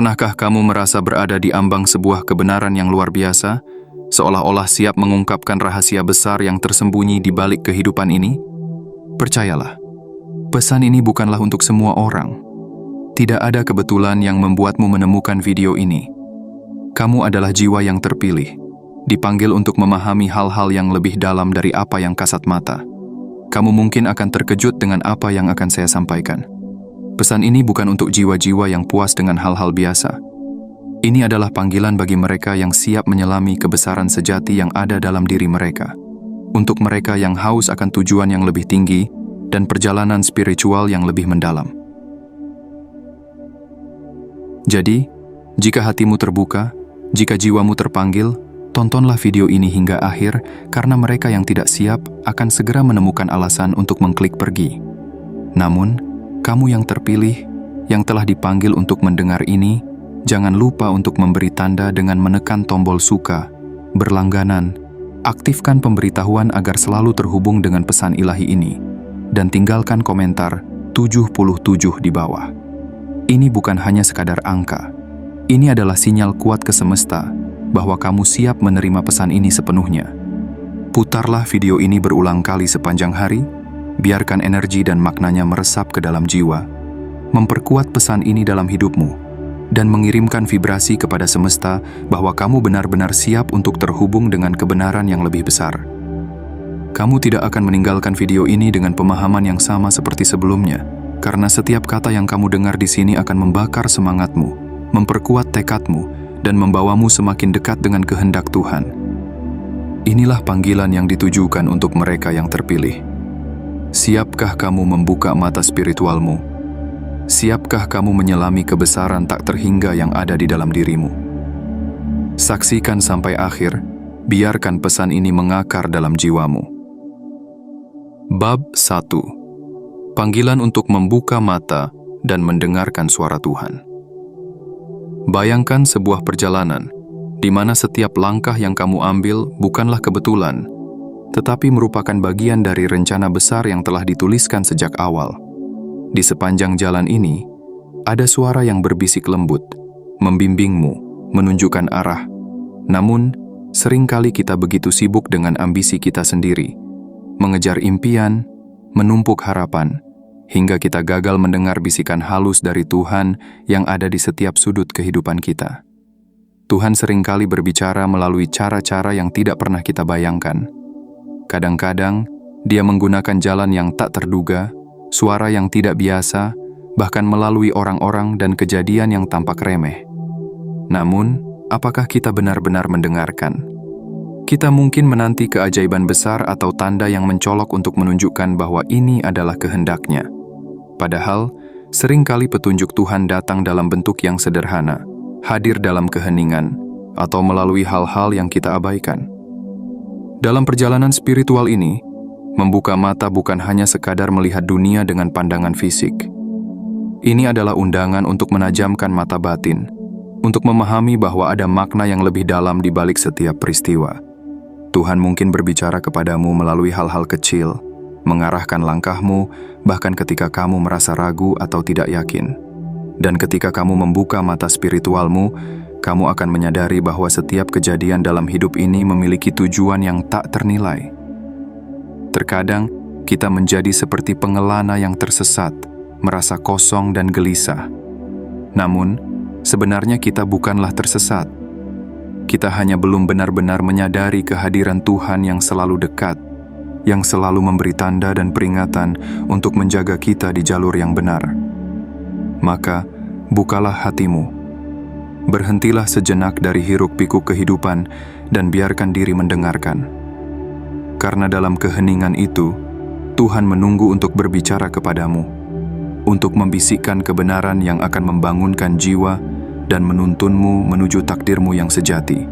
Pernahkah kamu merasa berada di ambang sebuah kebenaran yang luar biasa, seolah-olah siap mengungkapkan rahasia besar yang tersembunyi di balik kehidupan ini? Percayalah, pesan ini bukanlah untuk semua orang. Tidak ada kebetulan yang membuatmu menemukan video ini. Kamu adalah jiwa yang terpilih, dipanggil untuk memahami hal-hal yang lebih dalam dari apa yang kasat mata. Kamu mungkin akan terkejut dengan apa yang akan saya sampaikan. Pesan ini bukan untuk jiwa-jiwa yang puas dengan hal-hal biasa. Ini adalah panggilan bagi mereka yang siap menyelami kebesaran sejati yang ada dalam diri mereka. Untuk mereka yang haus akan tujuan yang lebih tinggi dan perjalanan spiritual yang lebih mendalam. Jadi, jika hatimu terbuka, jika jiwamu terpanggil, tontonlah video ini hingga akhir karena mereka yang tidak siap akan segera menemukan alasan untuk mengklik pergi. Namun, kamu yang terpilih, yang telah dipanggil untuk mendengar ini, jangan lupa untuk memberi tanda dengan menekan tombol suka, berlangganan, aktifkan pemberitahuan agar selalu terhubung dengan pesan ilahi ini, dan tinggalkan komentar 77 di bawah. Ini bukan hanya sekadar angka. Ini adalah sinyal kuat ke semesta bahwa kamu siap menerima pesan ini sepenuhnya. Putarlah video ini berulang kali sepanjang hari, biarkan energi dan maknanya meresap ke dalam jiwa, memperkuat pesan ini dalam hidupmu, dan mengirimkan vibrasi kepada semesta bahwa kamu benar-benar siap untuk terhubung dengan kebenaran yang lebih besar. Kamu tidak akan meninggalkan video ini dengan pemahaman yang sama seperti sebelumnya, karena setiap kata yang kamu dengar di sini akan membakar semangatmu, memperkuat tekadmu, dan membawamu semakin dekat dengan kehendak Tuhan. Inilah panggilan yang ditujukan untuk mereka yang terpilih. Siapkah kamu membuka mata spiritualmu? Siapkah kamu menyelami kebesaran tak terhingga yang ada di dalam dirimu? Saksikan sampai akhir, biarkan pesan ini mengakar dalam jiwamu. Bab 1. Panggilan untuk membuka mata dan mendengarkan suara Tuhan. Bayangkan sebuah perjalanan, di mana setiap langkah yang kamu ambil bukanlah kebetulan, tetapi merupakan bagian dari rencana besar yang telah dituliskan sejak awal. Di sepanjang jalan ini, ada suara yang berbisik lembut, membimbingmu, menunjukkan arah. Namun, seringkali kita begitu sibuk dengan ambisi kita sendiri, mengejar impian, menumpuk harapan, hingga kita gagal mendengar bisikan halus dari Tuhan yang ada di setiap sudut kehidupan kita. Tuhan seringkali berbicara melalui cara-cara yang tidak pernah kita bayangkan. Kadang-kadang, Dia menggunakan jalan yang tak terduga, suara yang tidak biasa, bahkan melalui orang-orang dan kejadian yang tampak remeh. Namun, apakah kita benar-benar mendengarkan? Kita mungkin menanti keajaiban besar atau tanda yang mencolok untuk menunjukkan bahwa ini adalah kehendak-Nya. Padahal, seringkali petunjuk Tuhan datang dalam bentuk yang sederhana, hadir dalam keheningan, atau melalui hal-hal yang kita abaikan. Dalam perjalanan spiritual ini, membuka mata bukan hanya sekadar melihat dunia dengan pandangan fisik. Ini adalah undangan untuk menajamkan mata batin, untuk memahami bahwa ada makna yang lebih dalam di balik setiap peristiwa. Tuhan mungkin berbicara kepadamu melalui hal-hal kecil, mengarahkan langkahmu, bahkan ketika kamu merasa ragu atau tidak yakin. Dan ketika kamu membuka mata spiritualmu, kamu akan menyadari bahwa setiap kejadian dalam hidup ini memiliki tujuan yang tak ternilai. Terkadang, kita menjadi seperti pengelana yang tersesat, merasa kosong dan gelisah. Namun, sebenarnya kita bukanlah tersesat. Kita hanya belum benar-benar menyadari kehadiran Tuhan yang selalu dekat, yang selalu memberi tanda dan peringatan untuk menjaga kita di jalur yang benar. Maka, bukalah hatimu. Berhentilah sejenak dari hiruk-pikuk kehidupan dan biarkan diri mendengarkan. Karena dalam keheningan itu, Tuhan menunggu untuk berbicara kepadamu, untuk membisikkan kebenaran yang akan membangunkan jiwa dan menuntunmu menuju takdirmu yang sejati.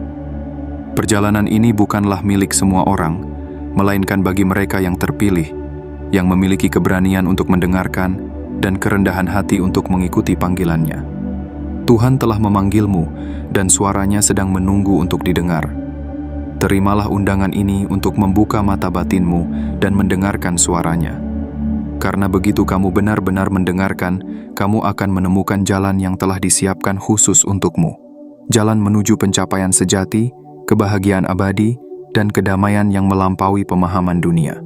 Perjalanan ini bukanlah milik semua orang, melainkan bagi mereka yang terpilih, yang memiliki keberanian untuk mendengarkan dan kerendahan hati untuk mengikuti panggilannya. Tuhan telah memanggilmu dan suaranya sedang menunggu untuk didengar. Terimalah undangan ini untuk membuka mata batinmu dan mendengarkan suaranya. Karena begitu kamu benar-benar mendengarkan, kamu akan menemukan jalan yang telah disiapkan khusus untukmu. Jalan menuju pencapaian sejati, kebahagiaan abadi, dan kedamaian yang melampaui pemahaman dunia.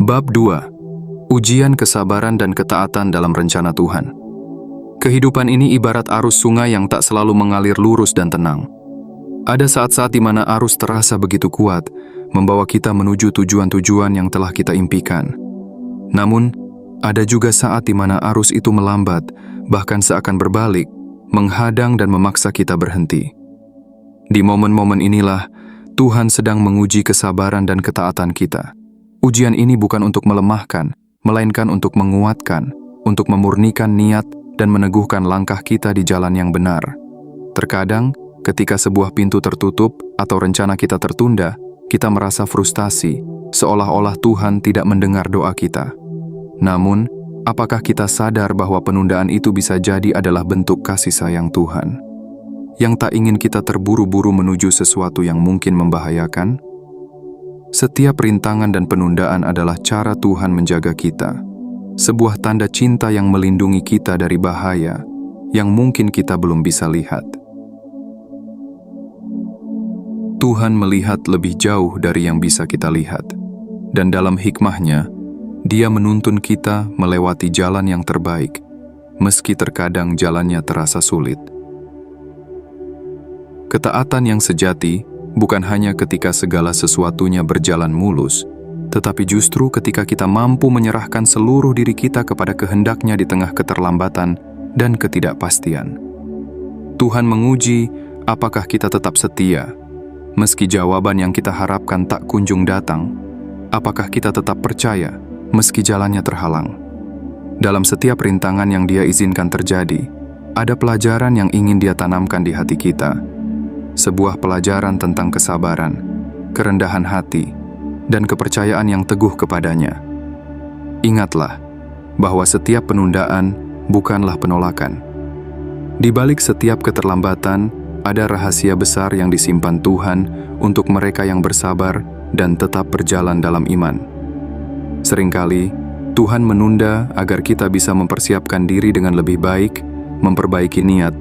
Bab 2. Ujian kesabaran dan ketaatan dalam rencana Tuhan. Kehidupan ini ibarat arus sungai yang tak selalu mengalir lurus dan tenang. Ada saat-saat di mana arus terasa begitu kuat, membawa kita menuju tujuan-tujuan yang telah kita impikan. Namun, ada juga saat di mana arus itu melambat, bahkan seakan berbalik, menghadang dan memaksa kita berhenti. Di momen-momen inilah, Tuhan sedang menguji kesabaran dan ketaatan kita. Ujian ini bukan untuk melemahkan, melainkan untuk menguatkan, untuk memurnikan niat dan meneguhkan langkah kita di jalan yang benar. Terkadang, ketika sebuah pintu tertutup atau rencana kita tertunda, kita merasa frustasi, seolah-olah Tuhan tidak mendengar doa kita. Namun, apakah kita sadar bahwa penundaan itu bisa jadi adalah bentuk kasih sayang Tuhan, yang tak ingin kita terburu-buru menuju sesuatu yang mungkin membahayakan? Setiap rintangan dan penundaan adalah cara Tuhan menjaga kita, sebuah tanda cinta yang melindungi kita dari bahaya yang mungkin kita belum bisa lihat. Tuhan melihat lebih jauh dari yang bisa kita lihat, dan dalam hikmahnya, Dia menuntun kita melewati jalan yang terbaik, meski terkadang jalannya terasa sulit. Ketaatan yang sejati bukan hanya ketika segala sesuatunya berjalan mulus, tetapi justru ketika kita mampu menyerahkan seluruh diri kita kepada kehendak-Nya di tengah keterlambatan dan ketidakpastian. Tuhan menguji apakah kita tetap setia, meski jawaban yang kita harapkan tak kunjung datang. Apakah kita tetap percaya, meski jalannya terhalang. Dalam setiap rintangan yang Dia izinkan terjadi, ada pelajaran yang ingin Dia tanamkan di hati kita. Sebuah pelajaran tentang kesabaran, kerendahan hati, dan kepercayaan yang teguh kepadanya. Ingatlah bahwa setiap penundaan bukanlah penolakan. Di balik setiap keterlambatan, ada rahasia besar yang disimpan Tuhan untuk mereka yang bersabar dan tetap berjalan dalam iman. Seringkali, Tuhan menunda agar kita bisa mempersiapkan diri dengan lebih baik, memperbaiki niat,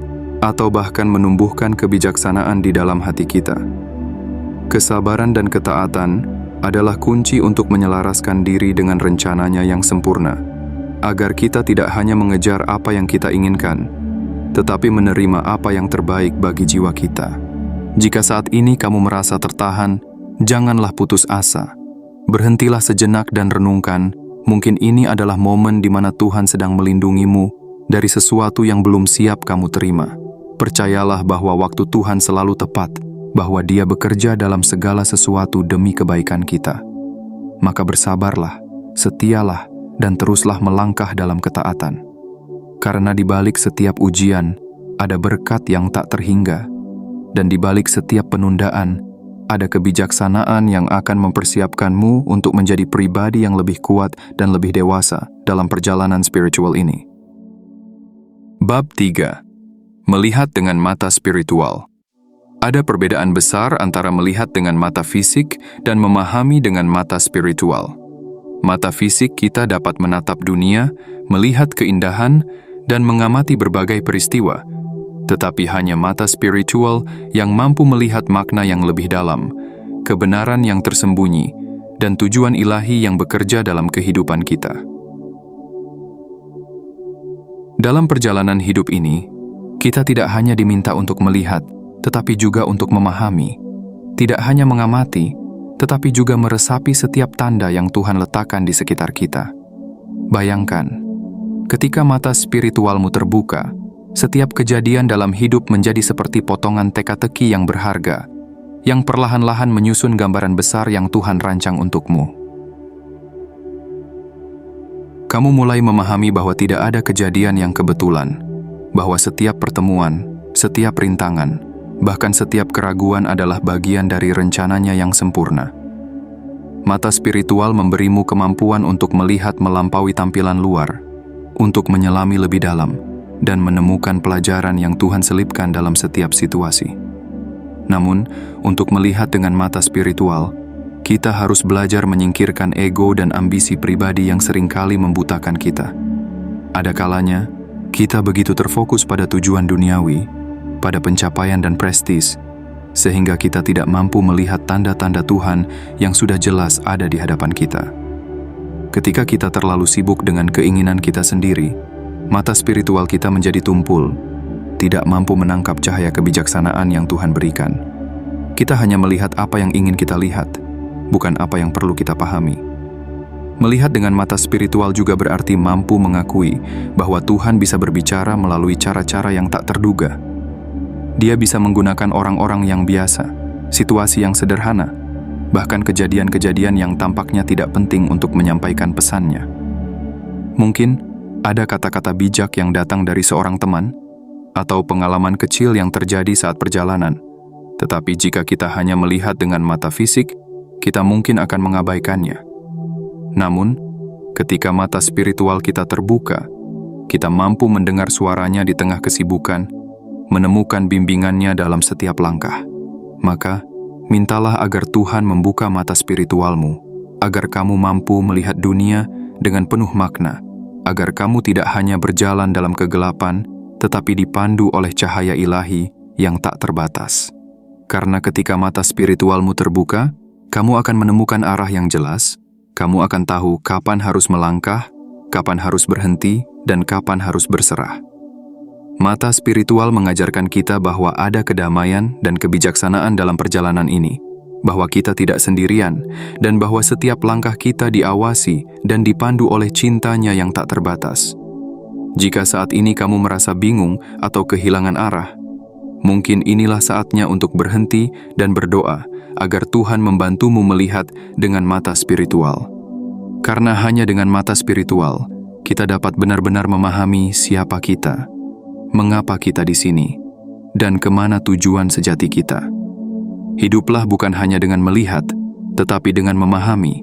atau bahkan menumbuhkan kebijaksanaan di dalam hati kita. Kesabaran dan ketaatan adalah kunci untuk menyelaraskan diri dengan rencananya yang sempurna, agar kita tidak hanya mengejar apa yang kita inginkan, tetapi menerima apa yang terbaik bagi jiwa kita. Jika saat ini kamu merasa tertahan, janganlah putus asa. Berhentilah sejenak dan renungkan, mungkin ini adalah momen di mana Tuhan sedang melindungimu dari sesuatu yang belum siap kamu terima. Percayalah bahwa waktu Tuhan selalu tepat, bahwa Dia bekerja dalam segala sesuatu demi kebaikan kita. Maka bersabarlah, setialah, dan teruslah melangkah dalam ketaatan. Karena di balik setiap ujian, ada berkat yang tak terhingga. Dan di balik setiap penundaan, ada kebijaksanaan yang akan mempersiapkanmu untuk menjadi pribadi yang lebih kuat dan lebih dewasa dalam perjalanan spiritual ini. Bab 3. Melihat dengan mata spiritual. Ada perbedaan besar antara melihat dengan mata fisik dan memahami dengan mata spiritual. Mata fisik kita dapat menatap dunia, melihat keindahan, dan mengamati berbagai peristiwa. Tetapi hanya mata spiritual yang mampu melihat makna yang lebih dalam, kebenaran yang tersembunyi, dan tujuan ilahi yang bekerja dalam kehidupan kita. Dalam perjalanan hidup ini, kita tidak hanya diminta untuk melihat, tetapi juga untuk memahami. Tidak hanya mengamati, tetapi juga meresapi setiap tanda yang Tuhan letakkan di sekitar kita. Bayangkan, ketika mata spiritualmu terbuka, setiap kejadian dalam hidup menjadi seperti potongan teka-teki yang berharga, yang perlahan-lahan menyusun gambaran besar yang Tuhan rancang untukmu. Kamu mulai memahami bahwa tidak ada kejadian yang kebetulan, bahwa setiap pertemuan, setiap rintangan, bahkan setiap keraguan adalah bagian dari rencananya yang sempurna. Mata spiritual memberimu kemampuan untuk melihat melampaui tampilan luar, untuk menyelami lebih dalam, dan menemukan pelajaran yang Tuhan selipkan dalam setiap situasi. Namun, untuk melihat dengan mata spiritual, kita harus belajar menyingkirkan ego dan ambisi pribadi yang seringkali membutakan kita. Ada kalanya, kita begitu terfokus pada tujuan duniawi, pada pencapaian dan prestis, sehingga kita tidak mampu melihat tanda-tanda Tuhan yang sudah jelas ada di hadapan kita. Ketika kita terlalu sibuk dengan keinginan kita sendiri, mata spiritual kita menjadi tumpul, tidak mampu menangkap cahaya kebijaksanaan yang Tuhan berikan. Kita hanya melihat apa yang ingin kita lihat, bukan apa yang perlu kita pahami. Melihat dengan mata spiritual juga berarti mampu mengakui bahwa Tuhan bisa berbicara melalui cara-cara yang tak terduga. Dia bisa menggunakan orang-orang yang biasa, situasi yang sederhana, bahkan kejadian-kejadian yang tampaknya tidak penting untuk menyampaikan pesannya. Mungkin ada kata-kata bijak yang datang dari seorang teman, atau pengalaman kecil yang terjadi saat perjalanan. Tetapi jika kita hanya melihat dengan mata fisik, kita mungkin akan mengabaikannya. Namun, ketika mata spiritual kita terbuka, kita mampu mendengar suaranya di tengah kesibukan, menemukan bimbingannya dalam setiap langkah. Maka, mintalah agar Tuhan membuka mata spiritualmu, agar kamu mampu melihat dunia dengan penuh makna, agar kamu tidak hanya berjalan dalam kegelapan, tetapi dipandu oleh cahaya ilahi yang tak terbatas. Karena ketika mata spiritualmu terbuka, kamu akan menemukan arah yang jelas, kamu akan tahu kapan harus melangkah, kapan harus berhenti, dan kapan harus berserah. Mata spiritual mengajarkan kita bahwa ada kedamaian dan kebijaksanaan dalam perjalanan ini, bahwa kita tidak sendirian, dan bahwa setiap langkah kita diawasi dan dipandu oleh cintanya yang tak terbatas. Jika saat ini kamu merasa bingung atau kehilangan arah, mungkin inilah saatnya untuk berhenti dan berdoa agar Tuhan membantumu melihat dengan mata spiritual. Karena hanya dengan mata spiritual, kita dapat benar-benar memahami siapa kita, mengapa kita di sini, dan kemana tujuan sejati kita. Hiduplah bukan hanya dengan melihat, tetapi dengan memahami,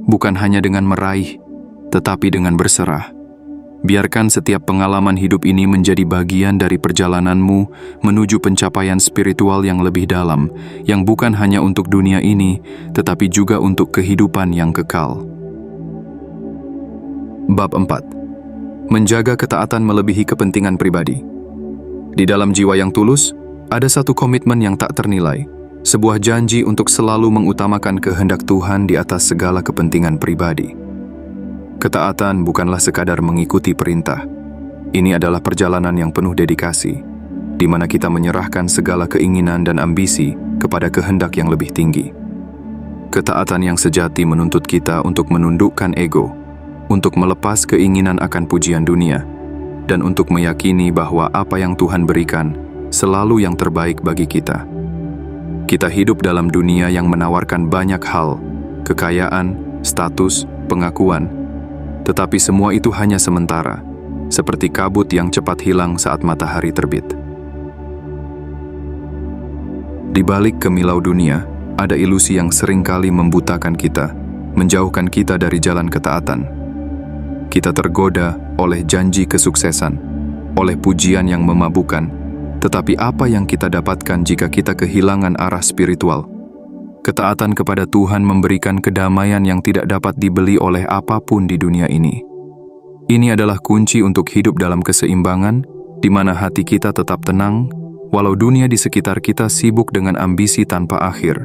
bukan hanya dengan meraih, tetapi dengan berserah. Biarkan setiap pengalaman hidup ini menjadi bagian dari perjalananmu menuju pencapaian spiritual yang lebih dalam, yang bukan hanya untuk dunia ini, tetapi juga untuk kehidupan yang kekal. Bab 4. Menjaga ketaatan melebihi kepentingan pribadi. Di dalam jiwa yang tulus, ada satu komitmen yang tak ternilai, sebuah janji untuk selalu mengutamakan kehendak Tuhan di atas segala kepentingan pribadi. Ketaatan bukanlah sekadar mengikuti perintah. Ini adalah perjalanan yang penuh dedikasi, di mana kita menyerahkan segala keinginan dan ambisi kepada kehendak yang lebih tinggi. Ketaatan yang sejati menuntut kita untuk menundukkan ego, untuk melepas keinginan akan pujian dunia, dan untuk meyakini bahwa apa yang Tuhan berikan selalu yang terbaik bagi kita. Kita hidup dalam dunia yang menawarkan banyak hal, kekayaan, status, pengakuan, tetapi semua itu hanya sementara, seperti kabut yang cepat hilang saat matahari terbit. Di balik kemilau dunia, ada ilusi yang seringkali membutakan kita, menjauhkan kita dari jalan ketaatan. Kita tergoda oleh janji kesuksesan, oleh pujian yang memabukkan, tetapi apa yang kita dapatkan jika kita kehilangan arah spiritual? Ketaatan kepada Tuhan memberikan kedamaian yang tidak dapat dibeli oleh apapun di dunia ini. Ini adalah kunci untuk hidup dalam keseimbangan, di mana hati kita tetap tenang, walau dunia di sekitar kita sibuk dengan ambisi tanpa akhir.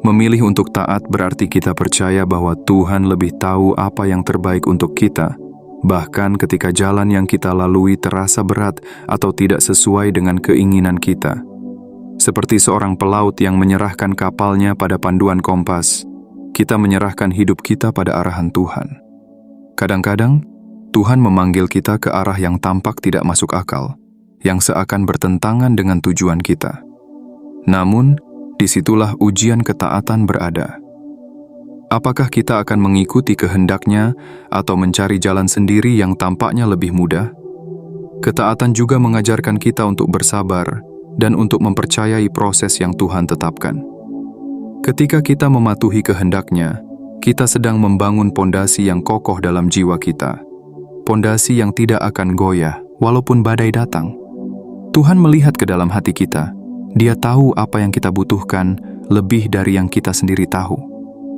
Memilih untuk taat berarti kita percaya bahwa Tuhan lebih tahu apa yang terbaik untuk kita, bahkan ketika jalan yang kita lalui terasa berat atau tidak sesuai dengan keinginan kita. Seperti seorang pelaut yang menyerahkan kapalnya pada panduan kompas, kita menyerahkan hidup kita pada arahan Tuhan. Kadang-kadang, Tuhan memanggil kita ke arah yang tampak tidak masuk akal, yang seakan bertentangan dengan tujuan kita. Namun, disitulah ujian ketaatan berada. Apakah kita akan mengikuti kehendaknya atau mencari jalan sendiri yang tampaknya lebih mudah? Ketaatan juga mengajarkan kita untuk bersabar dan untuk mempercayai proses yang Tuhan tetapkan. Ketika kita mematuhi kehendak-Nya, kita sedang membangun pondasi yang kokoh dalam jiwa kita. Pondasi yang tidak akan goyah walaupun badai datang. Tuhan melihat ke dalam hati kita. Dia tahu apa yang kita butuhkan lebih dari yang kita sendiri tahu.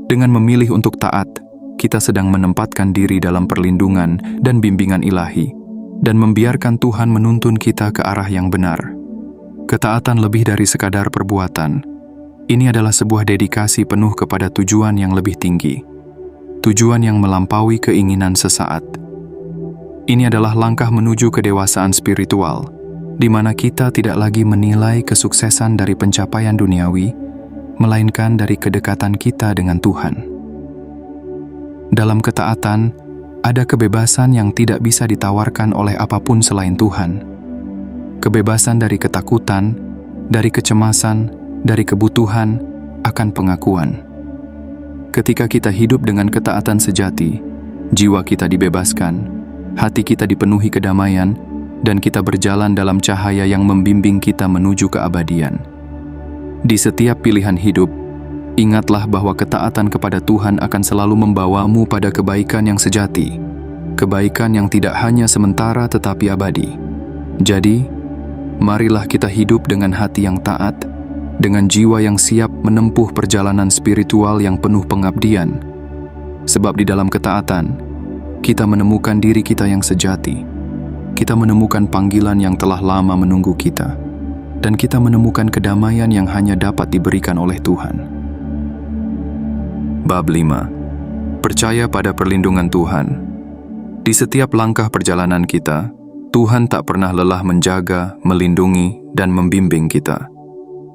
Dengan memilih untuk taat, kita sedang menempatkan diri dalam perlindungan dan bimbingan ilahi, dan membiarkan Tuhan menuntun kita ke arah yang benar. Ketaatan lebih dari sekadar perbuatan. Ini adalah sebuah dedikasi penuh kepada tujuan yang lebih tinggi, tujuan yang melampaui keinginan sesaat. Ini adalah langkah menuju kedewasaan spiritual, di mana kita tidak lagi menilai kesuksesan dari pencapaian duniawi, melainkan dari kedekatan kita dengan Tuhan. Dalam ketaatan, ada kebebasan yang tidak bisa ditawarkan oleh apapun selain Tuhan. Kebebasan dari ketakutan, dari kecemasan, dari kebutuhan akan pengakuan. Ketika kita hidup dengan ketaatan sejati, jiwa kita dibebaskan, hati kita dipenuhi kedamaian, dan kita berjalan dalam cahaya yang membimbing kita menuju keabadian. Di setiap pilihan hidup, ingatlah bahwa ketaatan kepada Tuhan akan selalu membawamu pada kebaikan yang sejati, kebaikan yang tidak hanya sementara tetapi abadi. Jadi, marilah kita hidup dengan hati yang taat, dengan jiwa yang siap menempuh perjalanan spiritual yang penuh pengabdian. Sebab di dalam ketaatan, kita menemukan diri kita yang sejati. Kita menemukan panggilan yang telah lama menunggu kita. Dan kita menemukan kedamaian yang hanya dapat diberikan oleh Tuhan. Bab 5. Percaya pada perlindungan Tuhan. Di setiap langkah perjalanan kita, Tuhan tak pernah lelah menjaga, melindungi, dan membimbing kita.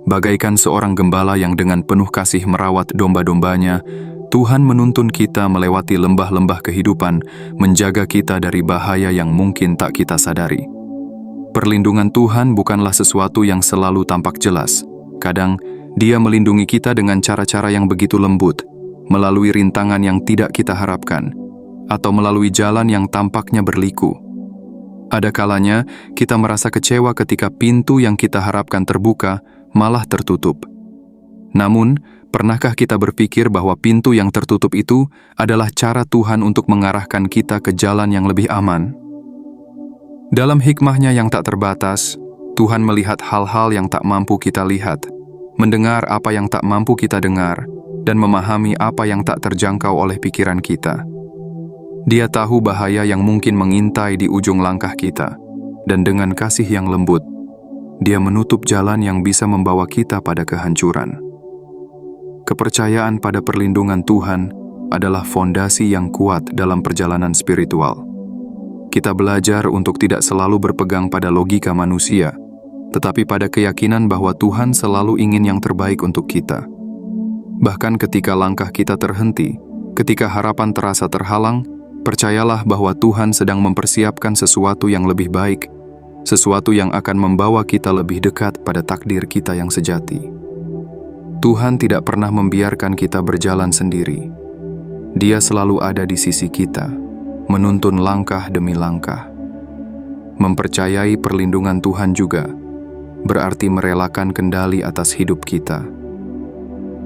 Bagaikan seorang gembala yang dengan penuh kasih merawat domba-dombanya, Tuhan menuntun kita melewati lembah-lembah kehidupan, menjaga kita dari bahaya yang mungkin tak kita sadari. Perlindungan Tuhan bukanlah sesuatu yang selalu tampak jelas. Kadang, Dia melindungi kita dengan cara-cara yang begitu lembut, melalui rintangan yang tidak kita harapkan, atau melalui jalan yang tampaknya berliku. Ada kalanya kita merasa kecewa ketika pintu yang kita harapkan terbuka malah tertutup. Namun, pernahkah kita berpikir bahwa pintu yang tertutup itu adalah cara Tuhan untuk mengarahkan kita ke jalan yang lebih aman? Dalam hikmahnya yang tak terbatas, Tuhan melihat hal-hal yang tak mampu kita lihat, mendengar apa yang tak mampu kita dengar, dan memahami apa yang tak terjangkau oleh pikiran kita. Dia tahu bahaya yang mungkin mengintai di ujung langkah kita, dan dengan kasih yang lembut, Dia menutup jalan yang bisa membawa kita pada kehancuran. Kepercayaan pada perlindungan Tuhan adalah fondasi yang kuat dalam perjalanan spiritual. Kita belajar untuk tidak selalu berpegang pada logika manusia, tetapi pada keyakinan bahwa Tuhan selalu ingin yang terbaik untuk kita. Bahkan ketika langkah kita terhenti, ketika harapan terasa terhalang, percayalah bahwa Tuhan sedang mempersiapkan sesuatu yang lebih baik, sesuatu yang akan membawa kita lebih dekat pada takdir kita yang sejati. Tuhan tidak pernah membiarkan kita berjalan sendiri. Dia selalu ada di sisi kita, menuntun langkah demi langkah. Mempercayai perlindungan Tuhan juga berarti merelakan kendali atas hidup kita.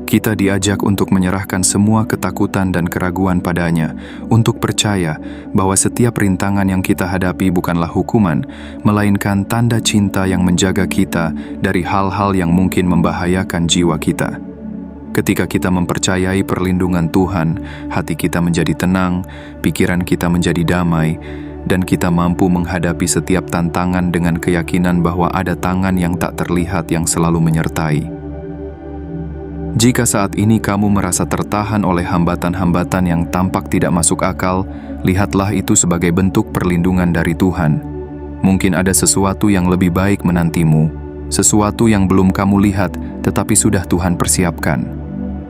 Kita diajak untuk menyerahkan semua ketakutan dan keraguan padanya, untuk percaya bahwa setiap rintangan yang kita hadapi bukanlah hukuman, melainkan tanda cinta yang menjaga kita dari hal-hal yang mungkin membahayakan jiwa kita. Ketika kita mempercayai perlindungan Tuhan, hati kita menjadi tenang, pikiran kita menjadi damai, dan kita mampu menghadapi setiap tantangan dengan keyakinan bahwa ada tangan yang tak terlihat yang selalu menyertai. Jika saat ini kamu merasa tertahan oleh hambatan-hambatan yang tampak tidak masuk akal, lihatlah itu sebagai bentuk perlindungan dari Tuhan. Mungkin ada sesuatu yang lebih baik menantimu, sesuatu yang belum kamu lihat tetapi sudah Tuhan persiapkan.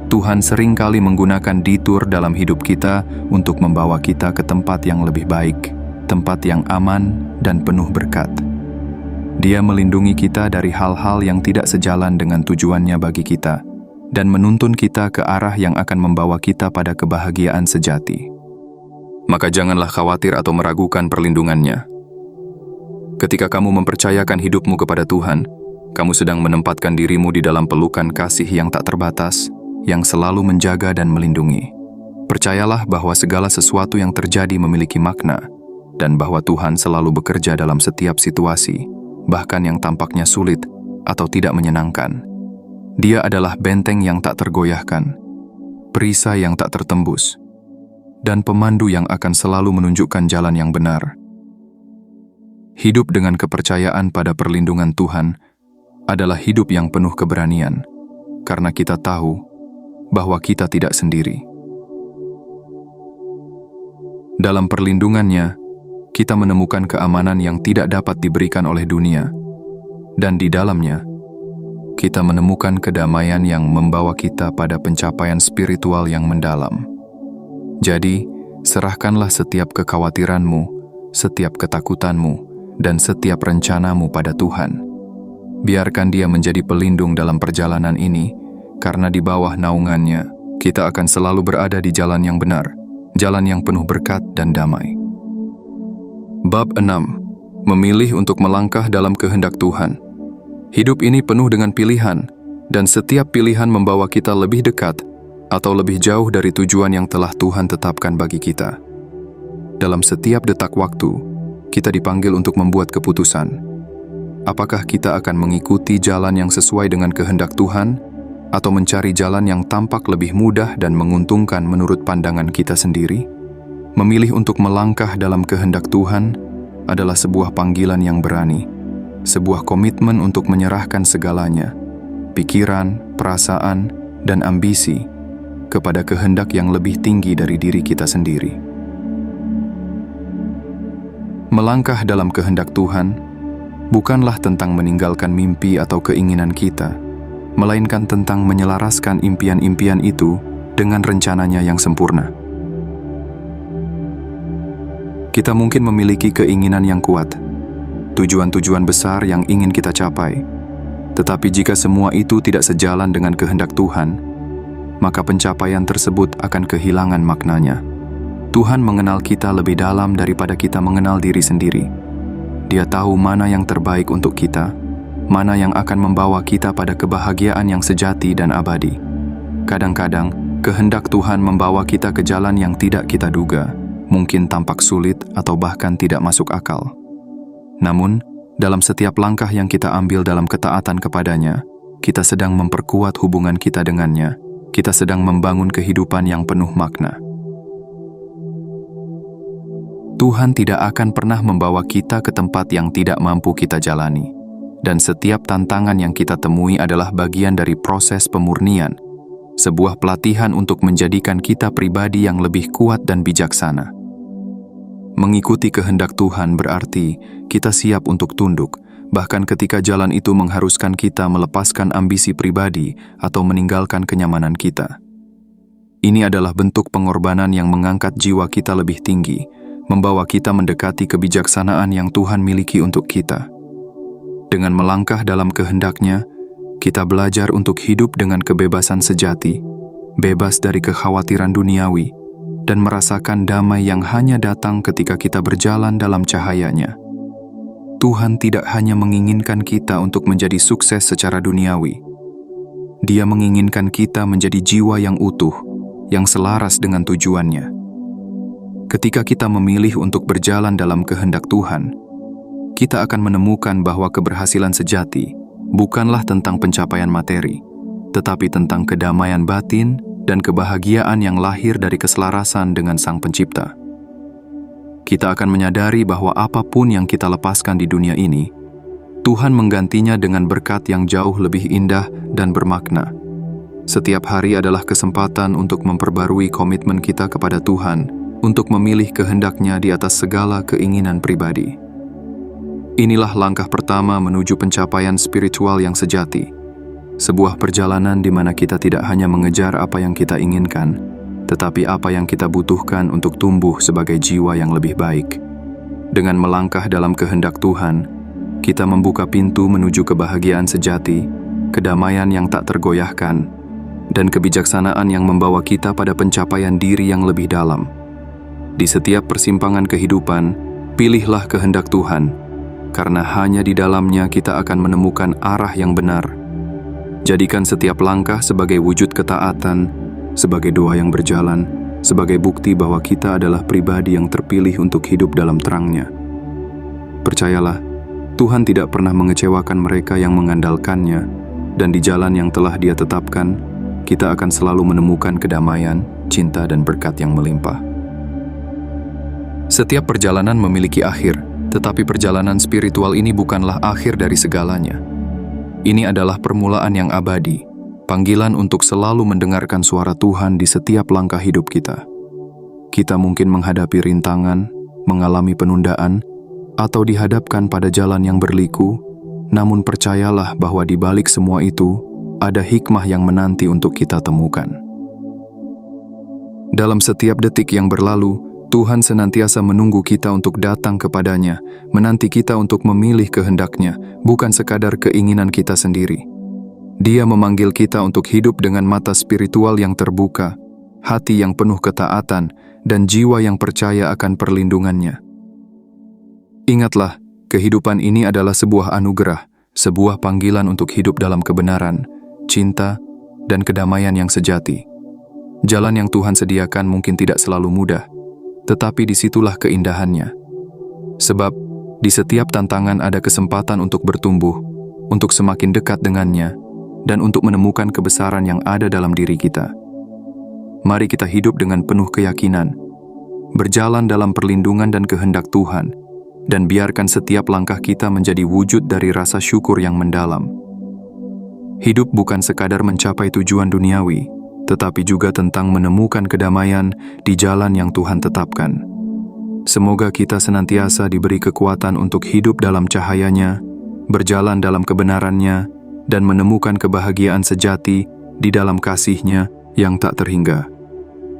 Tuhan seringkali menggunakan detour dalam hidup kita untuk membawa kita ke tempat yang lebih baik, tempat yang aman dan penuh berkat. Dia melindungi kita dari hal-hal yang tidak sejalan dengan tujuannya bagi kita, dan menuntun kita ke arah yang akan membawa kita pada kebahagiaan sejati. Maka janganlah khawatir atau meragukan perlindungannya. Ketika kamu mempercayakan hidupmu kepada Tuhan, kamu sedang menempatkan dirimu di dalam pelukan kasih yang tak terbatas, yang selalu menjaga dan melindungi. Percayalah bahwa segala sesuatu yang terjadi memiliki makna, dan bahwa Tuhan selalu bekerja dalam setiap situasi, bahkan yang tampaknya sulit atau tidak menyenangkan. Dia adalah benteng yang tak tergoyahkan. perisai yang tak tertembus, dan pemandu yang akan selalu menunjukkan jalan yang benar. Hidup dengan kepercayaan pada perlindungan Tuhan adalah hidup yang penuh keberanian, karena kita tahu bahwa kita tidak sendiri. Dalam perlindungannya, kita menemukan keamanan yang tidak dapat diberikan oleh dunia, dan di dalamnya, kita menemukan kedamaian yang membawa kita pada pencapaian spiritual yang mendalam. Jadi, serahkanlah setiap kekhawatiranmu, setiap ketakutanmu, dan setiap rencanamu pada Tuhan. Biarkan Dia menjadi pelindung dalam perjalanan ini, karena di bawah naungannya, kita akan selalu berada di jalan yang benar, jalan yang penuh berkat dan damai. Bab 6. Memilih untuk melangkah dalam kehendak Tuhan. Hidup ini penuh dengan pilihan, dan setiap pilihan membawa kita lebih dekat atau lebih jauh dari tujuan yang telah Tuhan tetapkan bagi kita. Dalam setiap detak waktu, kita dipanggil untuk membuat keputusan. Apakah kita akan mengikuti jalan yang sesuai dengan kehendak Tuhan, atau mencari jalan yang tampak lebih mudah dan menguntungkan menurut pandangan kita sendiri? Memilih untuk melangkah dalam kehendak Tuhan adalah sebuah panggilan yang berani, sebuah komitmen untuk menyerahkan segalanya, pikiran, perasaan, dan ambisi, kepada kehendak yang lebih tinggi dari diri kita sendiri. Melangkah dalam kehendak Tuhan bukanlah tentang meninggalkan mimpi atau keinginan kita, melainkan tentang menyelaraskan impian-impian itu dengan rencananya yang sempurna. Kita mungkin memiliki keinginan yang kuat, tujuan-tujuan besar yang ingin kita capai. Tetapi jika semua itu tidak sejalan dengan kehendak Tuhan, maka pencapaian tersebut akan kehilangan maknanya. Tuhan mengenal kita lebih dalam daripada kita mengenal diri sendiri. Dia tahu mana yang terbaik untuk kita, mana yang akan membawa kita pada kebahagiaan yang sejati dan abadi. Kadang-kadang, kehendak Tuhan membawa kita ke jalan yang tidak kita duga, mungkin tampak sulit atau bahkan tidak masuk akal. Namun, dalam setiap langkah yang kita ambil dalam ketaatan kepadanya, kita sedang memperkuat hubungan kita dengannya. Kita sedang membangun kehidupan yang penuh makna. Tuhan tidak akan pernah membawa kita ke tempat yang tidak mampu kita jalani. Dan setiap tantangan yang kita temui adalah bagian dari proses pemurnian, sebuah pelatihan untuk menjadikan kita pribadi yang lebih kuat dan bijaksana. Mengikuti kehendak Tuhan berarti kita siap untuk tunduk, bahkan ketika jalan itu mengharuskan kita melepaskan ambisi pribadi atau meninggalkan kenyamanan kita. Ini adalah bentuk pengorbanan yang mengangkat jiwa kita lebih tinggi, membawa kita mendekati kebijaksanaan yang Tuhan miliki untuk kita. Dengan melangkah dalam kehendak-Nya, kita belajar untuk hidup dengan kebebasan sejati, bebas dari kekhawatiran duniawi, dan merasakan damai yang hanya datang ketika kita berjalan dalam cahaya-Nya. Tuhan tidak hanya menginginkan kita untuk menjadi sukses secara duniawi. Dia menginginkan kita menjadi jiwa yang utuh, yang selaras dengan tujuannya. Ketika kita memilih untuk berjalan dalam kehendak Tuhan, kita akan menemukan bahwa keberhasilan sejati bukanlah tentang pencapaian materi, tetapi tentang kedamaian batin dan kebahagiaan yang lahir dari keselarasan dengan Sang Pencipta. Kita akan menyadari bahwa apapun yang kita lepaskan di dunia ini, Tuhan menggantinya dengan berkat yang jauh lebih indah dan bermakna. Setiap hari adalah kesempatan untuk memperbarui komitmen kita kepada Tuhan, untuk memilih kehendak-Nya di atas segala keinginan pribadi. Inilah langkah pertama menuju pencapaian spiritual yang sejati. Sebuah perjalanan di mana kita tidak hanya mengejar apa yang kita inginkan, tetapi apa yang kita butuhkan untuk tumbuh sebagai jiwa yang lebih baik. Dengan melangkah dalam kehendak Tuhan, kita membuka pintu menuju kebahagiaan sejati, kedamaian yang tak tergoyahkan, dan kebijaksanaan yang membawa kita pada pencapaian diri yang lebih dalam. Di setiap persimpangan kehidupan, pilihlah kehendak Tuhan, karena hanya di dalamnya kita akan menemukan arah yang benar. Jadikan setiap langkah sebagai wujud ketaatan, sebagai doa yang berjalan, sebagai bukti bahwa kita adalah pribadi yang terpilih untuk hidup dalam terang-Nya. Percayalah, Tuhan tidak pernah mengecewakan mereka yang mengandalkan-Nya, dan di jalan yang telah Dia tetapkan, kita akan selalu menemukan kedamaian, cinta, dan berkat yang melimpah. Setiap perjalanan memiliki akhir, tetapi perjalanan spiritual ini bukanlah akhir dari segalanya. Ini adalah permulaan yang abadi, panggilan untuk selalu mendengarkan suara Tuhan di setiap langkah hidup kita. Kita mungkin menghadapi rintangan, mengalami penundaan, atau dihadapkan pada jalan yang berliku, namun percayalah bahwa di balik semua itu, ada hikmah yang menanti untuk kita temukan. Dalam setiap detik yang berlalu, Tuhan senantiasa menunggu kita untuk datang kepadanya, menanti kita untuk memilih kehendak-Nya, bukan sekadar keinginan kita sendiri. Dia memanggil kita untuk hidup dengan mata spiritual yang terbuka, hati yang penuh ketaatan, dan jiwa yang percaya akan perlindungan-Nya. Ingatlah, kehidupan ini adalah sebuah anugerah, sebuah panggilan untuk hidup dalam kebenaran, cinta, dan kedamaian yang sejati. Jalan yang Tuhan sediakan mungkin tidak selalu mudah, tetapi disitulah keindahannya. Sebab, di setiap tantangan ada kesempatan untuk bertumbuh, untuk semakin dekat dengannya, dan untuk menemukan kebesaran yang ada dalam diri kita. Mari kita hidup dengan penuh keyakinan, berjalan dalam perlindungan dan kehendak Tuhan, dan biarkan setiap langkah kita menjadi wujud dari rasa syukur yang mendalam. Hidup bukan sekadar mencapai tujuan duniawi, tetapi juga tentang menemukan kedamaian di jalan yang Tuhan tetapkan. Semoga kita senantiasa diberi kekuatan untuk hidup dalam cahaya-Nya, berjalan dalam kebenaran-Nya, dan menemukan kebahagiaan sejati di dalam kasih-Nya yang tak terhingga.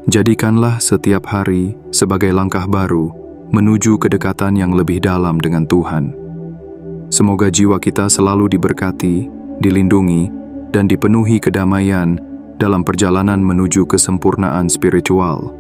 Jadikanlah setiap hari sebagai langkah baru menuju kedekatan yang lebih dalam dengan Tuhan. Semoga jiwa kita selalu diberkati, dilindungi, dan dipenuhi kedamaian dalam perjalanan menuju kesempurnaan spiritual.